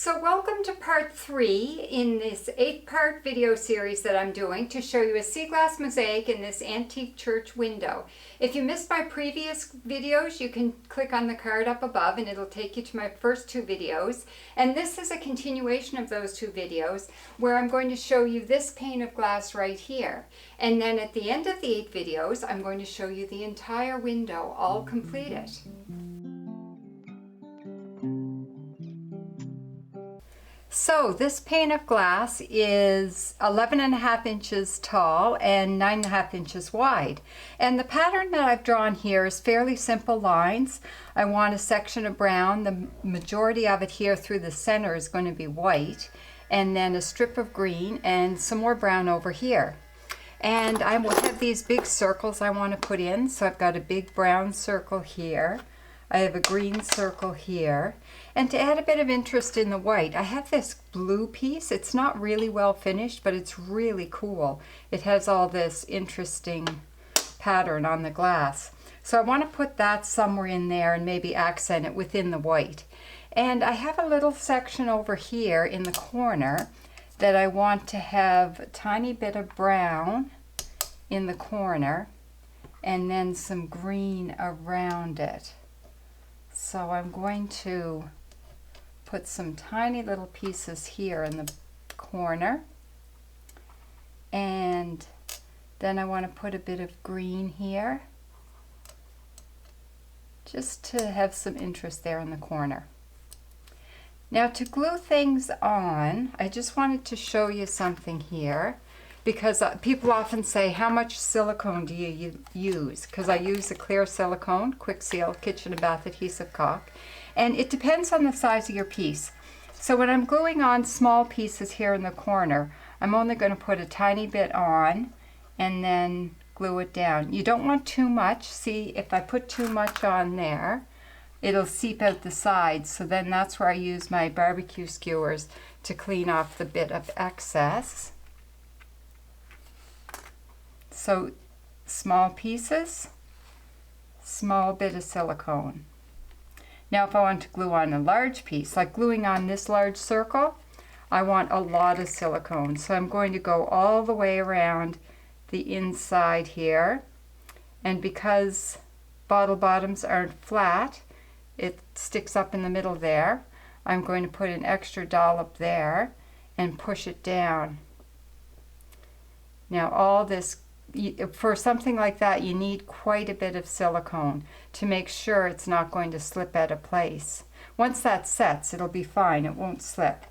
So welcome to part 3 in this 8-part video series that I'm doing to show you a sea glass mosaic in this antique church window. If you missed my previous videos, you can click on the card up above and it'll take you to my first 2 videos. And this is a continuation of those 2 videos where I'm going to show you this pane of glass right here. And then at the end of the 8 videos, I'm going to show you the entire window all completed. So this pane of glass is 11.5 inches tall and 9.5 inches wide. And the pattern that I've drawn here is fairly simple lines. I want a section of brown. The majority of it here through the center is going to be white. And then a strip of green and some more brown over here. And I will have these big circles I want to put in. So I've got a big brown circle here. I have a green circle here. And to add a bit of interest in the white, I have this blue piece. It's not really well finished, but it's really cool. It has all this interesting pattern on the glass. So I want to put that somewhere in there and maybe accent it within the white. And I have a little section over here in the corner that I want to have a tiny bit of brown in the corner and then some green around it. So I'm going to put some tiny little pieces here in the corner, and then I want to put a bit of green here just to have some interest there in the corner. Now to glue things on, I just wanted to show you something here because people often say, how much silicone do you use? Because I use a clear silicone, quick seal, kitchen and bath adhesive caulk. And it depends on the size of your piece. So when I'm gluing on small pieces here in the corner, I'm only going to put a tiny bit on and then glue it down. You don't want too much. See, if I put too much on there, it'll seep out the sides. So then that's where I use my barbecue skewers to clean off the bit of excess. So small pieces, small bit of silicone. Now if I want to glue on a large piece, like gluing on this large circle, I want a lot of silicone. So I'm going to go all the way around the inside here. And because bottle bottoms aren't flat, it sticks up in the middle there. I'm going to put an extra dollop there and push it down. Now all this, for something like that, you need quite a bit of silicone to make sure it's not going to slip out of place. Once that sets, it'll be fine, it won't slip.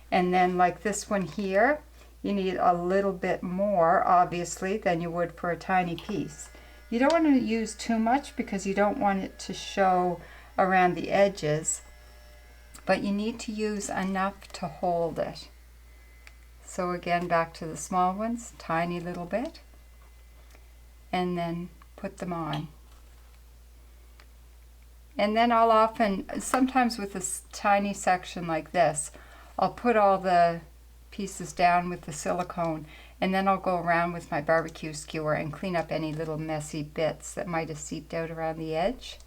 And then like this one here, you need a little bit more, obviously, than you would for a tiny piece. You don't want to use too much because you don't want it to show around the edges, but you need to use enough to hold it. So again, back to the small ones, tiny little bit. And then put them on. And then I'll often, sometimes with a tiny section like this, I'll put all the pieces down with the silicone and then I'll go around with my barbecue skewer and clean up any little messy bits that might have seeped out around the edge.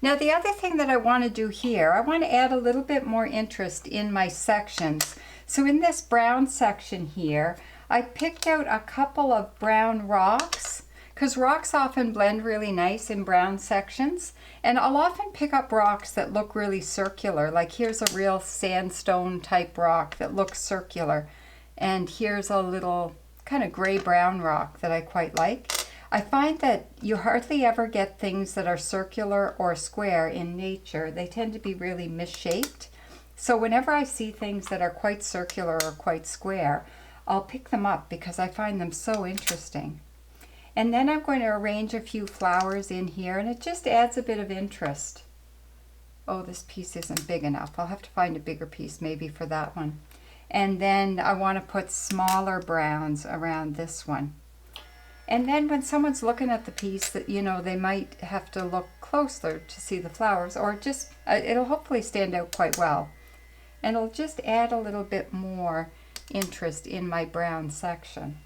Now the other thing that I want to do here, I want to add a little bit more interest in my sections. So in this brown section here, I picked out a couple of brown rocks, because rocks often blend really nice in brown sections. And I'll often pick up rocks that look really circular. Like here's a real sandstone type rock that looks circular. And here's a little kind of gray-brown rock that I quite like. I find that you hardly ever get things that are circular or square in nature. They tend to be really misshaped. So whenever I see things that are quite circular or quite square, I'll pick them up because I find them so interesting. And then I'm going to arrange a few flowers in here, and it just adds a bit of interest. Oh, this piece isn't big enough. I'll have to find a bigger piece maybe for that one. And then I want to put smaller browns around this one. And then when someone's looking at the piece, that they might have to look closer to see the flowers, or just it'll hopefully stand out quite well. And it'll just add a little bit more interest in my brown section.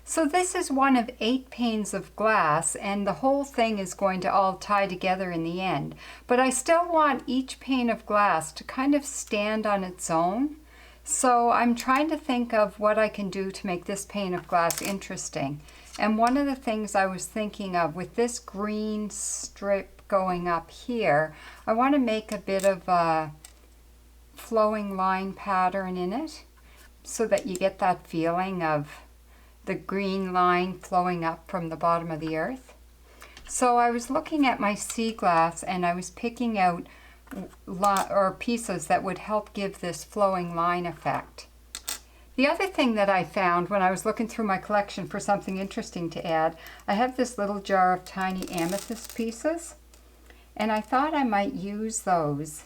So this is one of 8 panes of glass, and the whole thing is going to all tie together in the end. But I still want each pane of glass to kind of stand on its own. So I'm trying to think of what I can do to make this pane of glass interesting. And one of the things I was thinking of with this green strip going up here, I want to make a bit of a flowing line pattern in it so that you get that feeling of the green line flowing up from the bottom of the earth. So I was looking at my sea glass and I was picking out pieces that would help give this flowing line effect. The other thing that I found when I was looking through my collection for something interesting to add, I have this little jar of tiny amethyst pieces, and I thought I might use those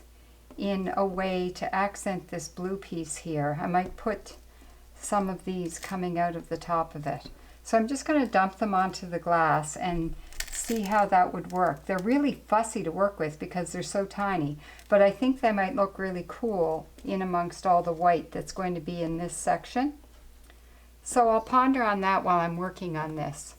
in a way to accent this blue piece here. I might put some of these coming out of the top of it. So I'm just going to dump them onto the glass and see how that would work. They're really fussy to work with because they're so tiny, but I think they might look really cool in amongst all the white that's going to be in this section. So I'll ponder on that while I'm working on this.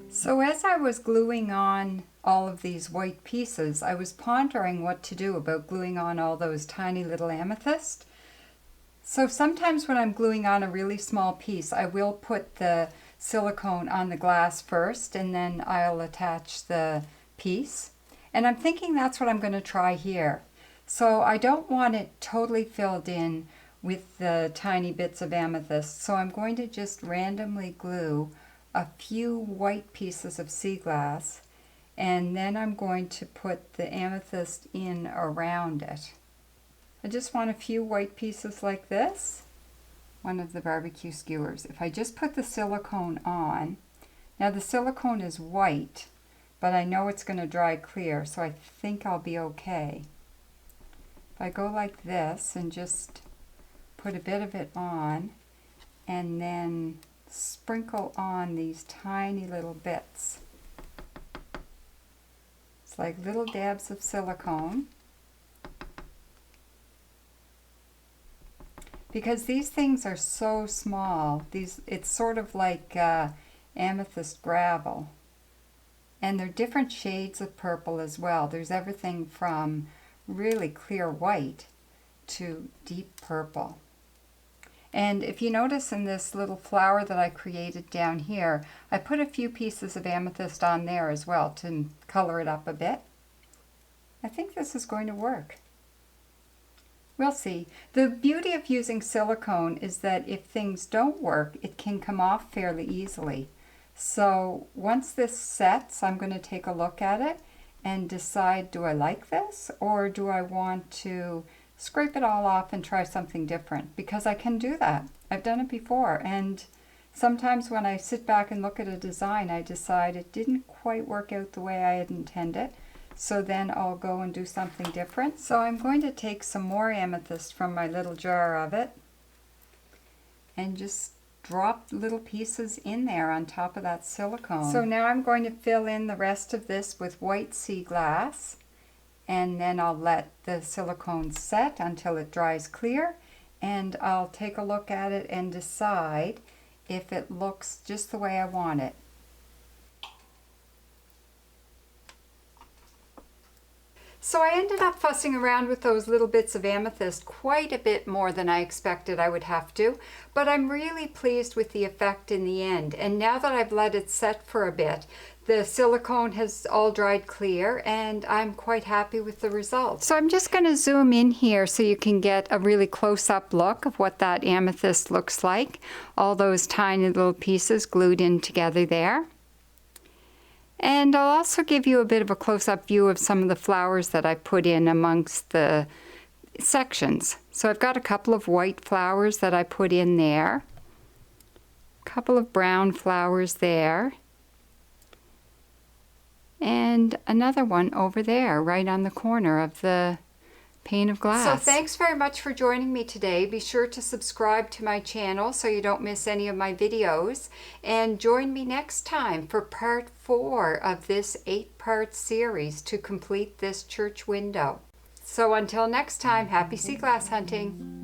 So as I was gluing on all of these white pieces, I was pondering what to do about gluing on all those tiny little amethyst. So sometimes when I'm gluing on a really small piece, I will put the silicone on the glass first and then I'll attach the piece. And I'm thinking that's what I'm going to try here. So I don't want it totally filled in with the tiny bits of amethyst, so I'm going to just randomly glue a few white pieces of sea glass, and then I'm going to put the amethyst in around it. I just want a few white pieces like this. One of the barbecue skewers. If I just put the silicone on, now the silicone is white, but I know it's going to dry clear, so I think I'll be okay. If I go like this and just put a bit of it on, and then sprinkle on these tiny little bits. It's like little dabs of silicone. Because these things are so small, it's sort of like amethyst gravel. And they're different shades of purple as well. There's everything from really clear white to deep purple. And if you notice in this little flower that I created down here, I put a few pieces of amethyst on there as well to color it up a bit. I think this is going to work. We'll see. The beauty of using silicone is that if things don't work, it can come off fairly easily. So once this sets, I'm going to take a look at it and decide, do I like this or do I want to scrape it all off and try something different, because I can do that. I've done it before, and sometimes when I sit back and look at a design, I decide it didn't quite work out the way I had intended, so then I'll go and do something different. So I'm going to take some more amethyst from my little jar of it and just drop little pieces in there on top of that silicone. So now I'm going to fill in the rest of this with white sea glass, and then I'll let the silicone set until it dries clear, and I'll take a look at it and decide if it looks just the way I want it. So I ended up fussing around with those little bits of amethyst quite a bit more than I expected I would have to, but I'm really pleased with the effect in the end. And now that I've let it set for a bit, the silicone has all dried clear and I'm quite happy with the results. So I'm just going to zoom in here so you can get a really close-up look of what that amethyst looks like. All those tiny little pieces glued in together there. And I'll also give you a bit of a close-up view of some of the flowers that I put in amongst the sections. So I've got a couple of white flowers that I put in there, a couple of brown flowers there, and another one over there, right on the corner of the pane of glass. So thanks very much for joining me today. Be sure to subscribe to my channel so you don't miss any of my videos. And join me next time for part 4 of this 8-part series to complete this church window. So until next time, happy sea glass hunting.